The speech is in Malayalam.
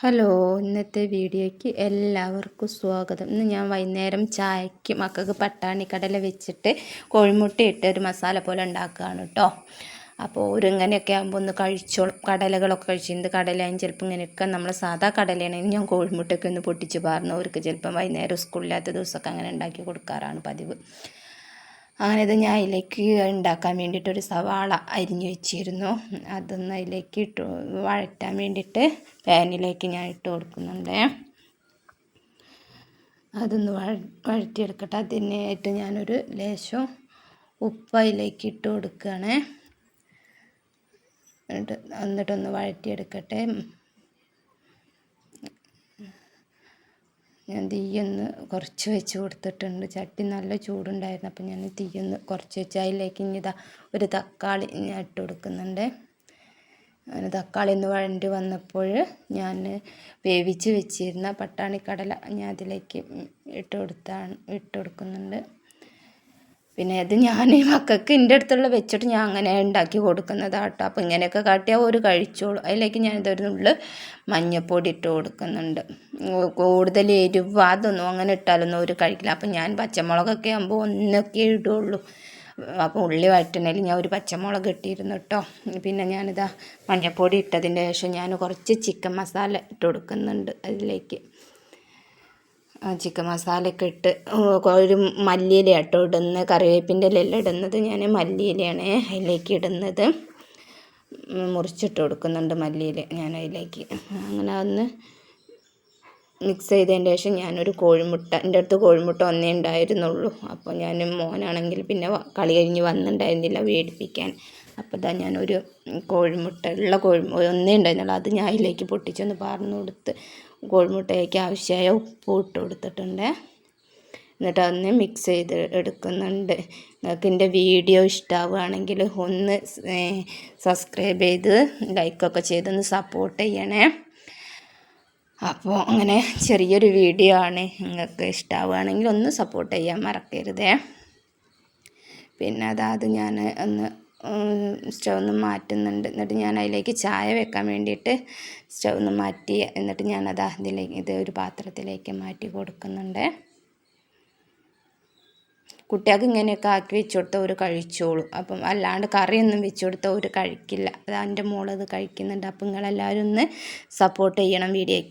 ഹലോ, ഇന്നത്തെ വീഡിയോയ്ക്ക് എല്ലാവർക്കും സ്വാഗതം. ഇന്ന് ഞാൻ വൈകുന്നേരം ചായയ്ക്ക് മക്കൾക്ക് പട്ടാണി കടല വെച്ചിട്ട് കോഴിമുട്ട ഇട്ട് ഒരു മസാല പോലെ ഉണ്ടാക്കുകയാണ് കേട്ടോ. അപ്പോൾ ഇങ്ങനെയൊക്കെ ആകുമ്പോൾ ഒന്ന് കഴിച്ചോളും. കടലകളൊക്കെ കഴിച്ചിട്ടുണ്ട്. കടലയും ചിലപ്പോൾ ഇങ്ങനെയൊക്കെ നമ്മൾ സാധാ കടലയാണെങ്കിൽ ഞാൻ കോഴിമുട്ടയൊക്കെ ഒന്ന് പൊട്ടിച്ച് പാർന്നവർക്ക് ചിലപ്പം വൈകുന്നേരം സ്കൂളില്ലാത്ത ദിവസമൊക്കെ അങ്ങനെ ഉണ്ടാക്കി കൊടുക്കാറാണ് പതിവ്. അങ്ങനെ ഇത് ഞാൻ അതിലേക്ക് ഉണ്ടാക്കാൻ വേണ്ടിയിട്ടൊരു സവാള അരിഞ്ഞു വെച്ചിരുന്നു. അതൊന്ന് അതിലേക്ക് വഴറ്റാൻ വേണ്ടിയിട്ട് പാനിലേക്ക് ഞാൻ ഇട്ട് കൊടുക്കുന്നുണ്ട്. അതൊന്ന് വഴറ്റിയെടുക്കട്ടെ. അതിനായിട്ട് ഞാനൊരു ലേശം ഉപ്പ് അതിലേക്ക് ഇട്ട് കൊടുക്കുകയാണ്. എന്നിട്ടൊന്ന് വഴറ്റിയെടുക്കട്ടെ. ഞാൻ തീയൊന്ന് കുറച്ച് വെച്ച് കൊടുത്തിട്ടുണ്ട്. ചട്ടി നല്ല ചൂടുണ്ടായിരുന്നു. അപ്പം ഞാൻ തീയൊന്ന് കുറച്ച് വെച്ച് അതിലേക്ക് ഇനിതാ ഒരു തക്കാളി ഞാൻ ഇട്ട് കൊടുക്കുന്നുണ്ട്. അങ്ങനെ തക്കാളി ഒന്ന് വഴണ്ടി വന്നപ്പോൾ ഞാൻ വേവിച്ച് വെച്ചിരുന്ന പട്ടാണിക്കടല ഞാൻ അതിലേക്ക് ഇട്ട് കൊടുക്കുന്നുണ്ട്. പിന്നെ അത് ഞാൻ മക്കൾക്ക് എൻ്റെ അടുത്തുള്ള വെച്ചിട്ട് ഞാൻ അങ്ങനെ ഉണ്ടാക്കി കൊടുക്കുന്നതാണ് കേട്ടോ. അപ്പോൾ ഇങ്ങനെയൊക്കെ കാട്ടിയാൽ ഒരു കഴിച്ചോളൂ. അതിലേക്ക് ഞാൻ ഇതൊരു മഞ്ഞൾപ്പൊടി ഇട്ട് കൊടുക്കുന്നുണ്ട്. കൂടുതൽ എരിവ് അതൊന്നും അങ്ങനെ ഇട്ടാലൊന്നും ഒരു കഴിക്കില്ല. അപ്പം ഞാൻ പച്ചമുളകൊക്കെ ആകുമ്പോൾ ഒന്നൊക്കെ ഇടുള്ളൂ. അപ്പോൾ ഉള്ളി വഴറ്റണേൽ ഞാൻ ഒരു പച്ചമുളക് ഇട്ടിരുന്നു കേട്ടോ. പിന്നെ ഞാനിതാ മഞ്ഞൾപ്പൊടി ഇട്ടതിൻ്റെ ശേഷം ഞാൻ കുറച്ച് ചിക്കൻ മസാല ഇട്ട് കൊടുക്കുന്നുണ്ട് അതിലേക്ക്. ചിക്കൻ മസാലയൊക്കെ ഇട്ട് ഒരു മല്ലിയില കേട്ടോ ഇടുന്നത്. കറിവേപ്പിൻ്റെ ഇല ഇടുന്നത് ഞാൻ മല്ലിയിലയാണ് അതിലേക്ക് ഇടുന്നത്. മുറിച്ചിട്ട് കൊടുക്കുന്നുണ്ട് മല്ലിയില ഞാൻ അതിലേക്ക്. അങ്ങനെ ഒന്ന് മിക്സ് ചെയ്തതിൻ്റെ ശേഷം ഞാനൊരു കോഴിമുട്ട, എൻ്റെ അടുത്ത് കോഴിമുട്ട ഒന്നേ ഉണ്ടായിരുന്നുള്ളൂ. അപ്പോൾ ഞാൻ മോനാണെങ്കിൽ പിന്നെ കളി കഴിഞ്ഞ് വന്നിട്ടുണ്ടായിരുന്നില്ല വേടിപ്പിക്കാൻ. അപ്പോൾ ഇതാ ഞാനൊരു കോഴിമുട്ട ഒന്നേ ഉണ്ടായിരുന്നുള്ളൂ. അത് ഞാൻ അതിലേക്ക് പൊട്ടിച്ചൊന്ന് പാർന്ന് കൊടുത്ത് കോഴിമുട്ടയ്ക്ക് ആവശ്യമായ ഉപ്പ് ഇട്ട് കൊടുത്തിട്ടുണ്ട്. എന്നിട്ട് അതൊന്ന് മിക്സ് ചെയ്ത് എടുക്കുന്നുണ്ട്. നിങ്ങൾക്ക് എൻ്റെ വീഡിയോ ഇഷ്ടമാവുകയാണെങ്കിൽ ഒന്ന് സബ്സ്ക്രൈബ് ചെയ്ത് ലൈക്കൊക്കെ ചെയ്തൊന്ന് സപ്പോർട്ട് ചെയ്യണേ. അപ്പോൾ അങ്ങനെ ചെറിയൊരു വീഡിയോ ആണ്. നിങ്ങൾക്ക് ഇഷ്ടമാവുകയാണെങ്കിൽ ഒന്ന് സപ്പോർട്ട് ചെയ്യാൻ മറക്കരുതേ. പിന്നെ അത് ഞാൻ ഒന്ന് സ്റ്റൗ ഒന്ന് മാറ്റുന്നുണ്ട്. എന്നിട്ട് ഞാൻ അതിലേക്ക് ചായ വെക്കാൻ വേണ്ടിയിട്ട് സ്റ്റൗ ഒന്ന് മാറ്റി. എന്നിട്ട് ഞാനത് ഇത് ഒരു പാത്രത്തിലേക്ക് മാറ്റി കൊടുക്കുന്നുണ്ട്. കുട്ടികൾക്ക് ഇങ്ങനെയൊക്കെ ആക്കി വെച്ച് കൊടുത്താൽ ഒരു കഴിച്ചോളും. അപ്പം അല്ലാണ്ട് കറിയൊന്നും വെച്ച് കൊടുത്താൽ ഒരു കഴിക്കില്ല. അത് എൻ്റെ മോളത് കഴിക്കുന്നുണ്ട്. അപ്പം നിങ്ങളെല്ലാവരും ഒന്ന് സപ്പോർട്ട് ചെയ്യണം വീഡിയോയ്ക്ക്.